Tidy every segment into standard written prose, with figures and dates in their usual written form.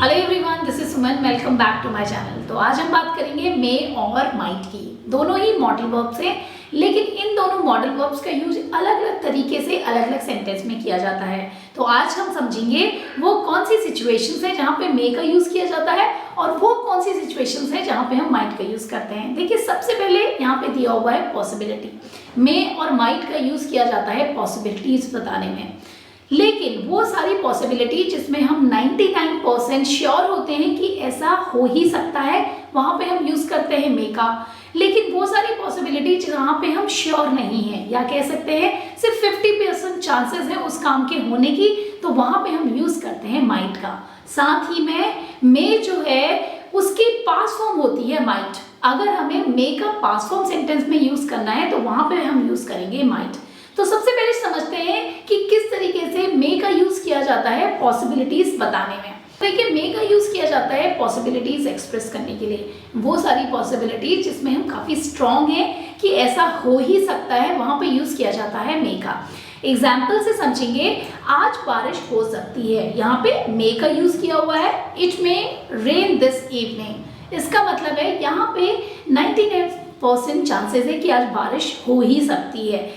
Hello everyone, this is Suman. Welcome back to my channel. तो आज हम बात करेंगे मे और माइट की। दोनों ही मॉडल वर्ब्स हैं, लेकिन इन दोनों मॉडल वर्ब्स का यूज अलग अलग तरीके से अलग अलग सेंटेंस में किया जाता है। तो आज हम समझेंगे वो कौन सी सिचुएशंस है जहाँ पे मे का यूज किया जाता है और वो कौन सी सिचुएशंस है जहाँ पे हम माइट का यूज करते हैं। देखिए, सबसे पहले यहाँ पे दिया हुआ है पॉसिबिलिटी। मे और माइट का यूज किया जाता है पॉसिबिलिटीज बताने में, लेकिन वो सारी पॉसिबिलिटी जिसमें हम 99% श्योर होते हैं कि ऐसा हो ही सकता है, वहां पे हम यूज करते हैं मे का। लेकिन वो सारी पॉसिबिलिटी जहाँ पे हम श्योर नहीं है, या कह सकते हैं सिर्फ 50% चांसेस है उस काम के होने की, तो वहां पे हम यूज करते हैं माइट का। साथ ही में मे जो है उसकी पास्ट फॉर्म होती है माइट। अगर हमें मे का पास्ट फॉर्म सेंटेंस में यूज करना है तो वहां पे हम यूज करेंगे माइट। तो सबसे पहले समझते हैं कि किस तरीके से मे का यूज किया जाता है पॉसिबिलिटीज बताने में। देखिए, मे का यूज किया जाता है पॉसिबिलिटीज एक्सप्रेस करने के लिए। वो सारी पॉसिबिलिटीज जिसमें हम काफी स्ट्रांग हैं कि ऐसा हो ही सकता है, वहां पे यूज किया जाता है मे का। एग्जाम्पल से समझेंगे, आज बारिश हो सकती है, यहाँ पे मे का यूज किया हुआ है। It may rain this evening. इसका मतलब है यहाँ पे 99% चांसेस है कि आज बारिश हो ही सकती है।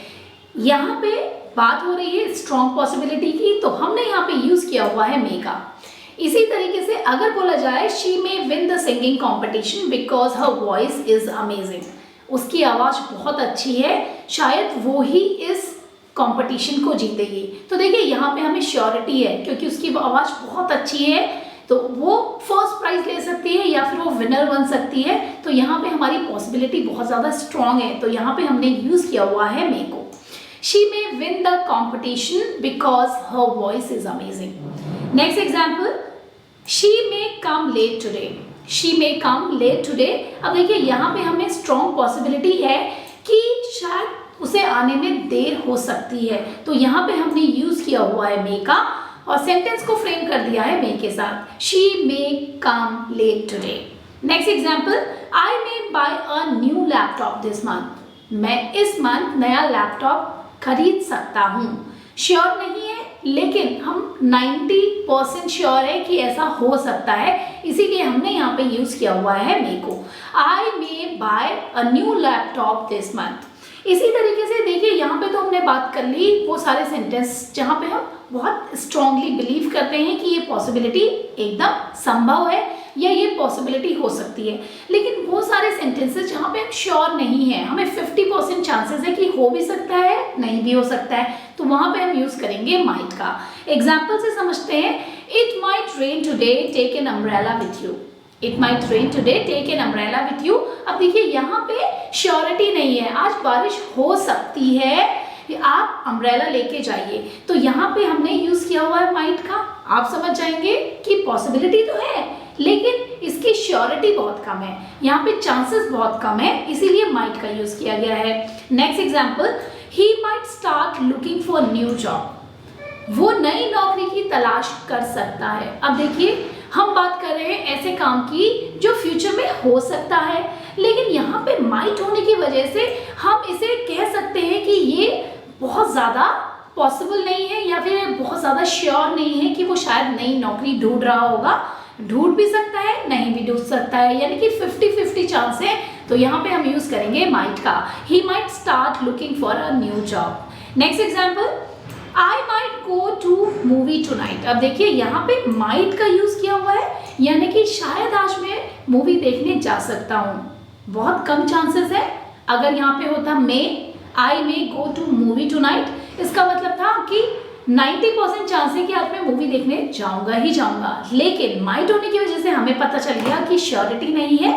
यहाँ पे बात हो रही है स्ट्रॉन्ग पॉसिबिलिटी की, तो हमने यहाँ पे यूज किया हुआ है मे का। इसी तरीके से अगर बोला जाए she may win the singing competition because her voice is amazing, उसकी आवाज बहुत अच्छी है, शायद वो ही इस कंपटीशन को जीतेगी। तो देखिए, यहाँ पे हमें श्योरिटी है क्योंकि उसकी आवाज बहुत अच्छी है, तो वो फर्स्ट प्राइज ले सकती है या फिर वो विनर बन सकती है। तो यहाँ पे हमारी पॉसिबिलिटी बहुत ज्यादा स्ट्रॉन्ग है, तो यहाँ पे हमने यूज किया हुआ है मे को। She may win the competition because her voice is amazing. Next example, she may come late today. She may come late today. अब देखिए, यहाँ पे हमें strong possibility है कि शायद उसे आने में देर हो सकती है, तो यहाँ पे हमने यूज किया हुआ है मे का और सेंटेंस को फ्रेम कर दिया है मे के साथ। She may come late today. Next example, I may buy a new laptop this month. मैं इस मंथ नया लैपटॉप खरीद सकता हूँ। श्योर नहीं है, लेकिन हम 90% श्योर है कि ऐसा हो सकता है, इसीलिए हमने यहाँ पे यूज किया हुआ है मे को। I may buy a new laptop this month. इसी तरीके से देखिए, यहाँ पे तो हमने बात कर ली वो सारे सेंटेंस जहाँ पे हम बहुत स्ट्रांगली बिलीव करते हैं कि ये पॉसिबिलिटी एकदम संभव है या ये पॉसिबिलिटी हो सकती है। लेकिन वो सारे सेंटेंसेस जहाँ पे हम श्योर नहीं है, हमें 50% चांसेस है कि हो भी सकता है, नहीं भी हो सकता है, तो वहाँ पे हम यूज करेंगे माइट का। एग्जाम्पल से समझते हैं, it might rain today, take an umbrella with you. It might rain today, take an umbrella with you. अब देखिए, यहाँ पे श्योरिटी नहीं है, आज बारिश हो सकती है, आप अम्ब्रेला लेके जाइए, तो यहाँ पे हमने यूज किया हुआ है माइट का। आप समझ जाएंगे कि पॉसिबिलिटी तो है, लेकिन इसकी श्योरिटी बहुत कम है, यहाँ पे चांसेस बहुत कम है, इसीलिए माइट का यूज किया गया है। Next example, he might start looking for new job. वो नई नौकरी की तलाश कर सकता है। अब देखिए, हम बात कर रहे हैं ऐसे काम की जो फ्यूचर में हो सकता है, लेकिन यहाँ पे माइट होने की वजह से हम इसे कह सकते हैं कि ये बहुत ज़्यादा पॉसिबल नहीं है या फिर बहुत ज़्यादा श्योर नहीं है कि वो शायद नई नौकरी ढूंढ रहा होगा। ढूंढ भी सकता है, नहीं भी ढूंढ सकता है, यानी कि 50-50 चांस है, तो यहाँ पे हम यूज करेंगे माइट का। He might start looking for a new job. Next example, I might go to movie tonight. अब देखिए, यहाँ पे माइट का यूज किया हुआ है, यानी कि शायद आज मैं मूवी देखने जा सकता हूँ। बहुत कम चांसेस है। अगर यहाँ पे होता मे आई मे गो टू मूवी टुनाइट, इसका मतलब था कि 90% चांस है कि आज मैं मूवी देखने जाऊंगा ही जाऊंगा। लेकिन माइट होने की वजह से हमें पता चल गया कि श्योरिटी नहीं है,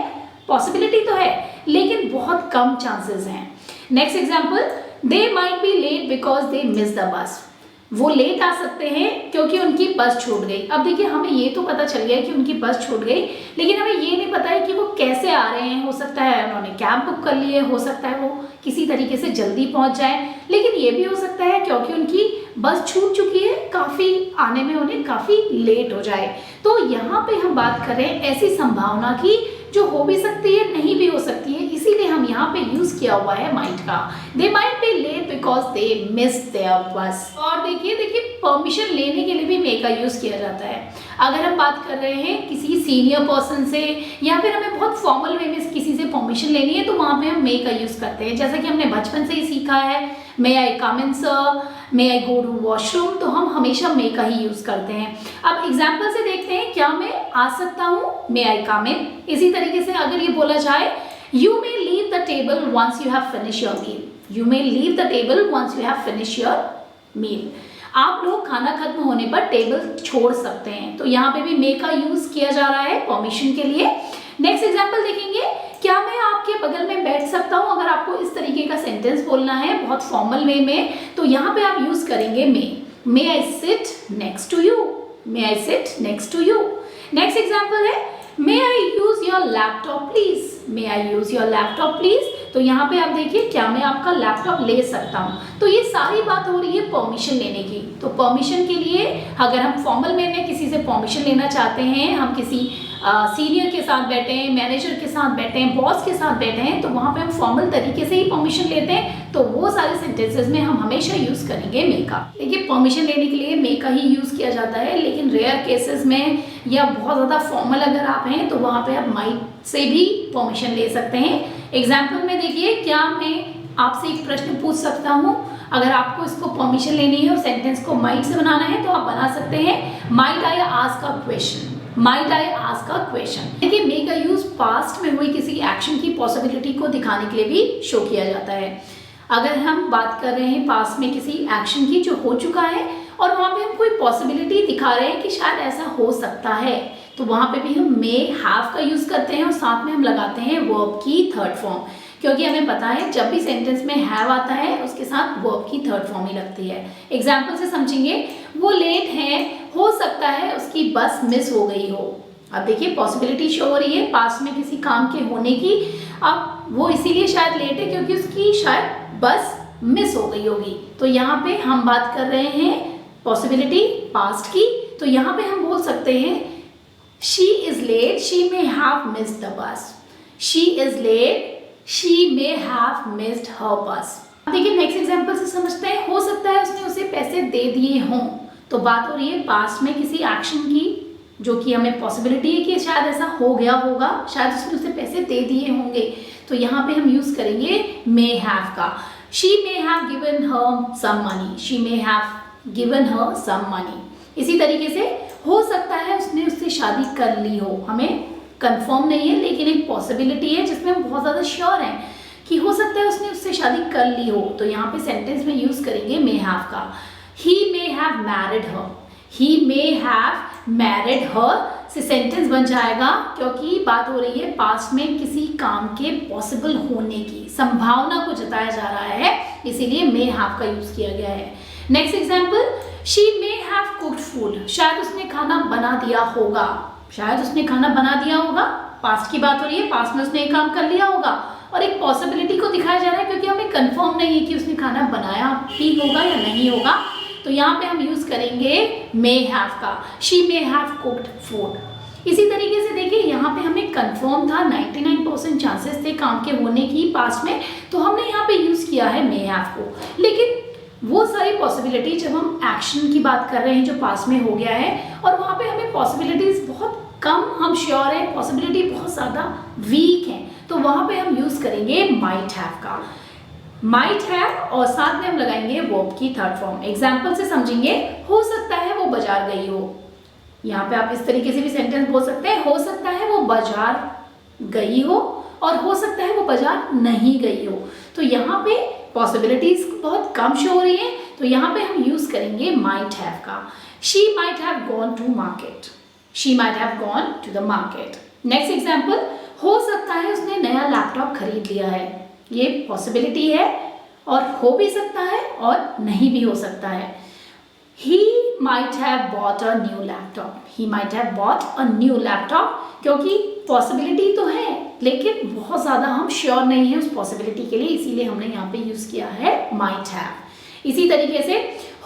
पॉसिबिलिटी तो है, लेकिन बहुत कम चांसेस हैं। Next example, they might be late because they miss the bus. वो लेट आ सकते हैं क्योंकि उनकी बस छूट गई। अब देखिए, हमें ये तो पता चल गया कि उनकी बस छूट गई, लेकिन हमें ये नहीं पता है कि वो कैसे आ रहे हैं। हो सकता है उन्होंने कैब बुक कर ली है, हो सकता है वो किसी तरीके से जल्दी पहुंच जाए, लेकिन ये भी हो सकता है क्योंकि उनकी बस छूट चुकी है, काफ़ी आने में उन्हें काफ़ी लेट हो जाए। तो यहाँ पे हम बात कर रहे हैं ऐसी संभावना की जो हो भी सकती है, नहीं भी हो सकती है, इसीलिए हम यहाँ पे यूज किया हुआ है माइट का। They might be late because they miss their bus. और देखिए परमिशन लेने के लिए भी मे का यूज किया जाता है। अगर हम बात कर रहे हैं किसी सीनियर पर्सन से या फिर हमें बहुत फॉर्मल वे में किसी से परमिशन लेनी है तो वहाँ पे हम मे का यूज़ करते हैं। जैसा कि हमने बचपन से ही सीखा है, may I come in sir, may I go to washroom, तो हम हमेशा मे का ही यूज़ करते हैं। अब एग्जाम्पल से देखते हैं, क्या मैं आ सकता हूँ, मे आई कम इन। इसी तरीके से अगर ये बोला जाए, you may leave the table once you have finish your meal, you may leave the table once you have finish your meal. आप लोग खाना खत्म होने पर टेबल छोड़ सकते हैं, तो यहाँ पे भी मे का यूज किया जा रहा है परमिशन के लिए। नेक्स्ट एग्जांपल देखेंगे, क्या मैं आपके बगल में बैठ सकता हूँ। अगर आपको इस तरीके का सेंटेंस बोलना है बहुत फॉर्मल वे में, तो यहाँ पे आप यूज करेंगे may I sit next to you, may I sit next to you. Next example है, may I use your laptop please, may I use your laptop please. तो यहाँ पे आप देखिए, क्या मैं आपका लैपटॉप ले सकता हूँ। तो ये सारी बात हो रही है परमिशन लेने की। तो परमिशन के लिए अगर हम फॉर्मल वे में किसी से परमिशन लेना चाहते हैं, हम किसी सीनियर के साथ बैठे हैं, मैनेजर के साथ बैठे हैं, बॉस के साथ बैठे हैं, तो वहाँ पे हम फॉर्मल तरीके से ही परमिशन लेते हैं। तो वो सारे सेंटेंसेस में हम हमेशा यूज़ करेंगे मे का। देखिए, परमिशन लेने के लिए मे का ही यूज़ किया जाता है, लेकिन रेयर केसेस में या बहुत ज़्यादा फॉर्मल अगर आप हैं तो वहाँ पे आप माइट से भी परमिशन ले सकते हैं। एग्जाम्पल में देखिए, क्या मैं आपसे एक प्रश्न पूछ सकता हूँ। अगर आपको इसको परमिशन लेनी है और सेंटेंस को माइट से बनाना है तो आप बना सकते हैं, might I ask a question, might I ask a question. देखिए, मे का यूज पास्ट में हुई किसी एक्शन की पॉसिबिलिटी को दिखाने के लिए भी शो किया जाता है। अगर हम बात कर रहे हैं पास्ट में किसी एक्शन की जो हो चुका है और वहाँ पे हम कोई पॉसिबिलिटी दिखा रहे हैं कि शायद ऐसा हो सकता है, तो वहाँ पे भी हम मे हैव का यूज़ करते हैं और साथ में हम लगाते हैं वर्ब की थर्ड फॉर्म, क्योंकि हमें पता है जब भी सेंटेंस में हैव आता है उसके साथ वर्ब की थर्ड फॉर्म ही लगती है। एग्जाम्पल से समझेंगे, वो लेट है, हो सकता है उसकी बस मिस हो गई हो। अब देखिए, पॉसिबिलिटी शो हो रही है पास्ट में किसी काम के होने की। अब वो इसीलिए शायद लेट है क्योंकि उसकी शायद बस मिस हो गई होगी। तो यहाँ पे हम बात कर रहे हैं पॉसिबिलिटी पास्ट की, तो यहाँ पे हम बोल सकते हैं, she is late, she may have missed the bus, she is late, she may have missed her bus. देखिए, नेक्स्ट एग्जांपल से समझते हैं, हो सकता है उसने उसे पैसे दे दिए हों। तो बात हो रही है पास्ट में किसी एक्शन की जो कि हमें पॉसिबिलिटी है कि शायद ऐसा हो गया होगा, शायद उसने उसे पैसे दे दिए होंगे। तो यहाँ पे हम यूज करेंगे मे हैव का। She may have given her some money, she may have given her some money. इसी तरीके से हो सकता है उसने उससे शादी कर ली हो, हमें कंफर्म नहीं है लेकिन एक पॉसिबिलिटी है जिसमें हम बहुत ज़्यादा श्योर हैं कि हो सकता है उसने उससे शादी कर ली हो। तो यहाँ पे सेंटेंस में यूज करेंगे मे हैव का। He may have married her, he may have married her से सेंटेंस बन जाएगा, क्योंकि बात हो रही है पास्ट में किसी काम के पॉसिबल होने की संभावना को जताया जा रहा है, इसीलिए मे हैव का यूज किया गया है। Next example, she may have cooked food, शायद उसने खाना बना दिया होगा, शायद उसने खाना बना दिया होगा। पास्ट की बात हो रही है, पास्ट में उसने एक काम कर लिया होगा और एक पॉसिबिलिटी को दिखाया जा रहा है क्योंकि हमें कंफर्म नहीं है कि उसने खाना बनाया भी होगा या नहीं होगा। तो यहाँ पे हम यूज करेंगे मे हैव का, she may have cooked food. इसी तरीके से देखिए, यहाँ पे हमें कंफर्म था, 99% चांसेस थे काम के होने की पास्ट में, तो हमने यहाँ पे यूज किया है मे हैव को। लेकिन वो सारी पॉसिबिलिटी जब हम एक्शन की बात कर रहे हैं जो पास में हो गया है और वहाँ पे हमें पॉसिबिलिटीज बहुत कम, हम श्योर हैं, पॉसिबिलिटी बहुत ज़्यादा वीक है, तो वहाँ पे हम यूज़ करेंगे माइट हैव का, माइट हैव, और साथ में हम लगाएंगे वर्ब की थर्ड फॉर्म। एग्जाम्पल से समझेंगे, हो सकता है वो बाजार गई हो। यहाँ पे आप इस तरीके से भी सेंटेंस बोल सकते हैं, हो सकता है वो बाजार गई हो और हो सकता है वो बाजार नहीं गई हो। तो यहाँ पे पॉसिबिलिटीज बहुत कम शो हो रही है, तो यहाँ पे हम यूज करेंगे माइट हैव का। She might have gone to market, she might have gone to the market. Next example, हो सकता है उसने नया लैपटॉप खरीद लिया है। ये पॉसिबिलिटी है और हो भी सकता है और नहीं भी हो सकता है। He might have bought a new laptop, he might have bought a new laptop, क्योंकि पॉसिबिलिटी तो है लेकिन बहुत ज़्यादा हम श्योर नहीं है उस पॉसिबिलिटी के लिए, इसीलिए हमने यहाँ पे यूज़ किया है might have। इसी तरीके से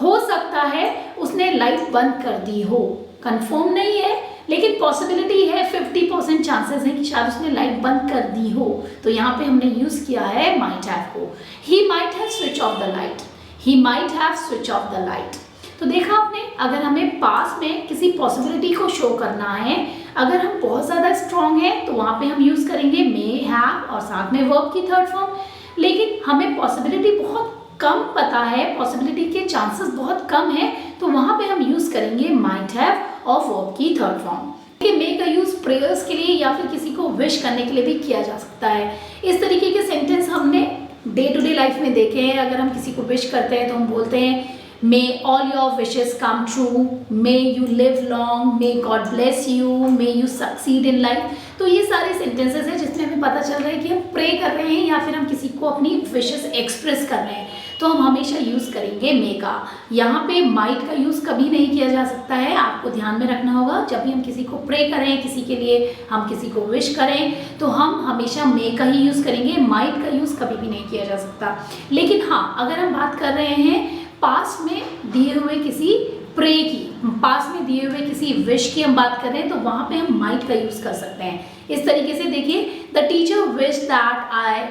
हो सकता है उसने लाइट बंद कर दी हो, कंफर्म नहीं है लेकिन पॉसिबिलिटी है, 50% चांसेस है कि शायद उसने लाइट बंद कर दी हो, तो यहाँ पे हमने यूज़ किया है might have को। He might have switch off the light, he might have switch off the light। तो देखा आपने, अगर हमें पास में किसी पॉसिबिलिटी को शो करना है, अगर हम बहुत ज़्यादा स्ट्रॉन्ग हैं तो वहाँ पे हम यूज़ करेंगे मे, हैव और साथ में वर्ब की थर्ड फॉर्म। लेकिन हमें पॉसिबिलिटी बहुत कम पता है, पॉसिबिलिटी के चांसेस बहुत कम है, तो वहाँ पे हम यूज़ करेंगे माइट हैव और वर्ब की थर्ड फॉर्म। मे का यूज़ प्रेयर्स के लिए या फिर किसी को विश करने के लिए भी किया जा सकता है। इस तरीके के सेंटेंस हमने डे टू डे लाइफ में देखे हैं। अगर हम किसी को विश करते हैं तो हम बोलते हैं may all your wishes come true, may you live long, may God bless you, may you succeed in life. तो ये सारे सेंटेंसेस हैं जिसमें हमें पता चल रहा है कि हम प्रे कर रहे हैं या फिर हम किसी को अपनी विशेस एक्सप्रेस कर रहे हैं, तो हम हमेशा यूज़ करेंगे मे का। यहाँ पे माइट का यूज़ कभी नहीं किया जा सकता है, आपको ध्यान में रखना होगा। जब भी हम किसी को प्रे करें, किसी के लिए हम किसी को विश करें, तो हम हमेशा मे का ही यूज़ करेंगे, माइट का यूज़ कभी भी नहीं किया जा सकता। लेकिन हाँ, अगर हम बात कर रहे हैं पास में दिए हुए किसी प्रे की, पास में दिए हुए किसी विश की हम बात कर रहे हैं, तो वहाँ पे हम माइट का यूज़ कर सकते हैं। इस तरीके से देखिए, the teacher wish that I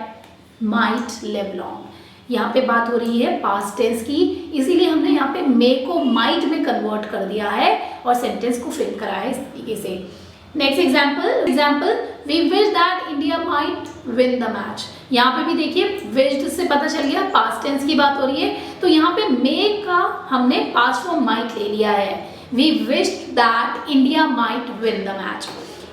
might live long. यहाँ पे बात हो रही है पास्ट टेंस की, इसीलिए हमने यहाँ पे मे को माइट में कन्वर्ट कर दिया है और सेंटेंस को फिल करा है इस तरीके से। Next example, we wish that India might win the match. यहाँ पे भी देखिए, विश्ड से पता चल गया पास्ट टेंस की बात हो रही है, तो यहाँ पे मे का हमने पास्ट फॉर्म माइट ले लिया है। We wished that India might win the match.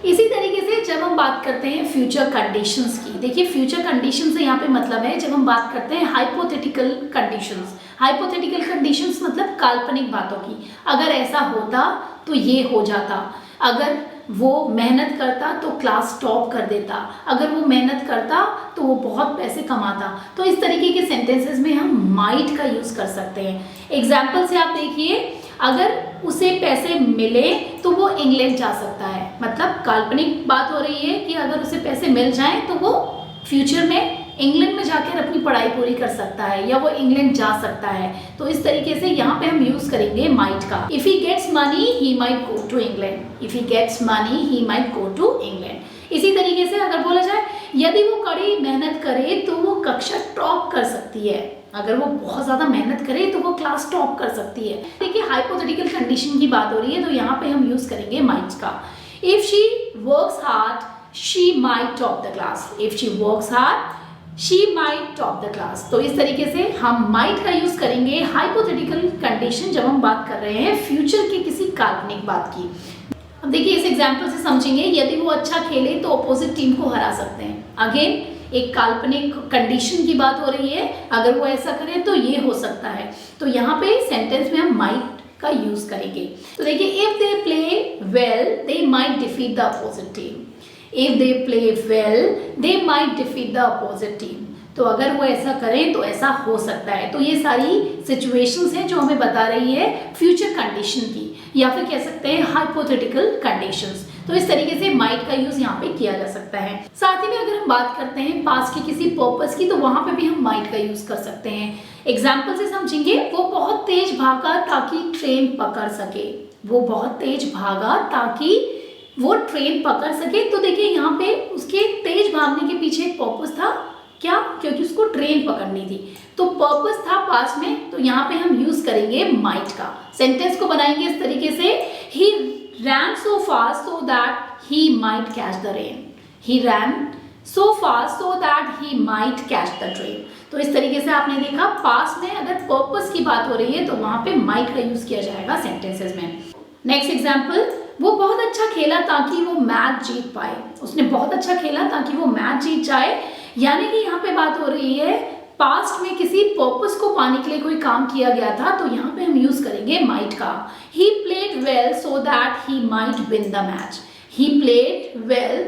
इसी तरीके से जब हम बात करते हैं फ्यूचर कंडीशंस की, देखिए फ्यूचर कंडीशन से यहाँ पे मतलब है जब हम बात करते हैं हाइपोथेटिकल कंडीशंस। हाइपोथेटिकल कंडीशंस मतलब काल्पनिक बातों की। अगर ऐसा होता तो ये हो जाता, अगर वो मेहनत करता तो क्लास टॉप कर देता, अगर वो मेहनत करता तो वो बहुत पैसे कमाता। तो इस तरीके के सेंटेंसेस में हम माइट का यूज़ कर सकते हैं। एग्जाम्पल से आप देखिए, अगर उसे पैसे मिले तो वो इंग्लैंड जा सकता है, मतलब काल्पनिक बात हो रही है कि अगर उसे पैसे मिल जाएं तो वो फ्यूचर में इंग्लैंड में जाकर अपनी पढ़ाई पूरी कर सकता है या वो इंग्लैंड जा सकता है। तो इस तरीके से यहाँ पे हम यूज़ करेंगे माइट का। If he gets money he might go to England. If he gets money he might go to England. इसी तरीके से अगर बोला जाए, यदि वो कड़ी मेहनत करे तो वो कक्षा टॉप कर सकती है। अगर वो बहुत ज़्यादा मेहनत करे तो वो क्लास टॉप कर सकती है। देखिए, हाइपोथेटिकल कंडीशन की बात हो रही है, तो यहाँ पे हम यूज़ करेंगे माइट का। If she works hard she might top the class. If she works hard she might top the class. तो इस तरीके से हम माइट का यूज़ करेंगे हाइपोथेटिकल कंडीशन जब हम बात कर रहे हैं फ्यूचर की किसी काल्पनिक बात की। अब देखिए, इस एग्जाम्पल से समझेंगे, यदि वो अच्छा खेले तो अपोजिट टीम को हरा सकते हैं। अगेन एक काल्पनिक कंडीशन की बात हो रही है, अगर वो ऐसा करे तो ये हो सकता है। तो यहाँ पे सेंटेंस में हम माइट का यूज़ करेंगे। तो देखिए, if they play well they might defeat the opposite team. If they play well, they might defeat the opposite team. तो अगर वो ऐसा करें तो ऐसा हो सकता है। तो ये सारी सिचुएशंस हैं जो हमें बता रही है फ्यूचर कंडीशन की, या फिर कह सकते हैं हाइपोथेटिकल कंडीशंस। तो इस तरीके से माइट का यूज यहाँ पे किया जा सकता है। साथ ही में अगर हम बात करते हैं पास्ट की किसी पर्पस की, तो वहां पे भी हम माइट का यूज कर सकते हैं। एग्जाम्पल से समझेंगे, वो बहुत तेज भागा ताकि ट्रेन पकड़ सके। वो बहुत तेज भागा ताकि वो ट्रेन पकड़ सके। तो देखिए, यहाँ पे उसके तेज भागने के पीछे एक पर्पस था, क्या? क्योंकि उसको ट्रेन पकड़नी थी, तो पर्पस था पास में। तो यहाँ पे हम यूज करेंगे माइट का। सेंटेंस को बनाएंगे इस तरीके से, ही ran so fast so that he might catch the train. He ran so fast so that he might catch the train. तो इस तरीके से आपने देखा, पास में अगर पर्पस की बात हो रही है तो वहां पे माइट का यूज किया जाएगा सेंटेंसेस में। नेक्स्ट एग्जाम्पल, वो बहुत अच्छा खेला ताकि वो मैच जीत पाए। उसने बहुत अच्छा खेला ताकि वो मैच जीत जाए, यानी कि यहाँ पे बात हो रही है पास्ट में किसी पर्पस को पाने के लिए कोई काम किया गया था, तो यहाँ पे हम यूज करेंगे माइट का। He played well so that he might win the match. He played well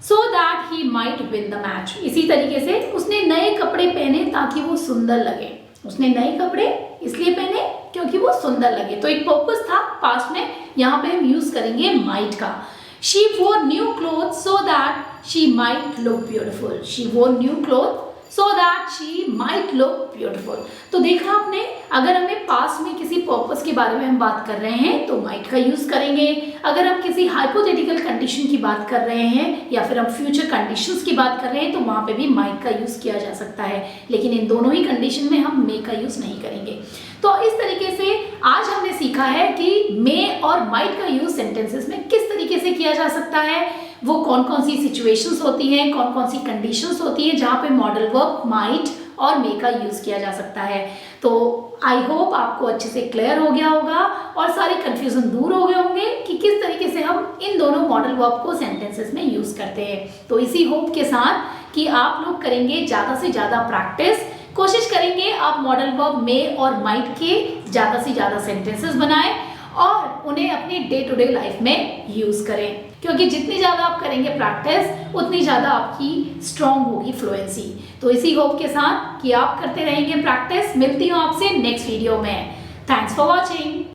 so that he might win the match. इसी तरीके से उसने नए कपड़े पहने ताकि वो सुंदर लगे। उसने नए कपड़े इसलिए पहने क्योंकि वो सुंदर लगे, तो एक पर्पस था पास्ट में, यहाँ पे हम यूज करेंगे माइट का। शी वोर new cloth so that she might look beautiful. She वोर new cloth so that she might look beautiful। तो देखा आपने, अगर हमें पास्ट में किसी पर्पस के बारे में हम बात कर रहे हैं तो माइट का यूज करेंगे। अगर हम किसी हाइपोथेटिकल कंडीशन की बात कर रहे हैं या फिर हम फ्यूचर कंडीशंस की बात कर रहे हैं तो वहां पे भी माइट का यूज किया जा सकता है, लेकिन इन दोनों ही कंडीशन में हम मे का यूज नहीं करेंगे। तो इस तरीके से आज हमने सीखा है कि मे और माइट का यूज सेंटेंसेस में किस तरीके से किया जा सकता है, वो कौन कौन सी सिचुएशंस होती हैं, कौन कौन सी कंडीशंस होती हैं जहाँ पे मॉडल वर्ब माइट और मे का यूज किया जा सकता है। तो आई होप आपको अच्छे से क्लियर हो गया होगा और सारे कंफ्यूजन दूर हो गए होंगे कि किस तरीके से हम इन दोनों मॉडल वर्ब को सेंटेंसेस में यूज करते हैं। तो इसी होप के साथ कि आप लोग करेंगे ज़्यादा से ज़्यादा प्रैक्टिस, कोशिश करेंगे आप मॉडल वर्ब मे और माइट के ज़्यादा से ज़्यादा सेंटेंसेस बनाएं और उन्हें अपनी डे टू डे लाइफ में यूज करें, क्योंकि जितनी ज़्यादा आप करेंगे प्रैक्टिस उतनी ज़्यादा आपकी स्ट्रॉन्ग होगी फ्लुएंसी। तो इसी होप के साथ कि आप करते रहेंगे प्रैक्टिस। मिलती हूँ आपसे नेक्स्ट वीडियो में। Thanks for watching.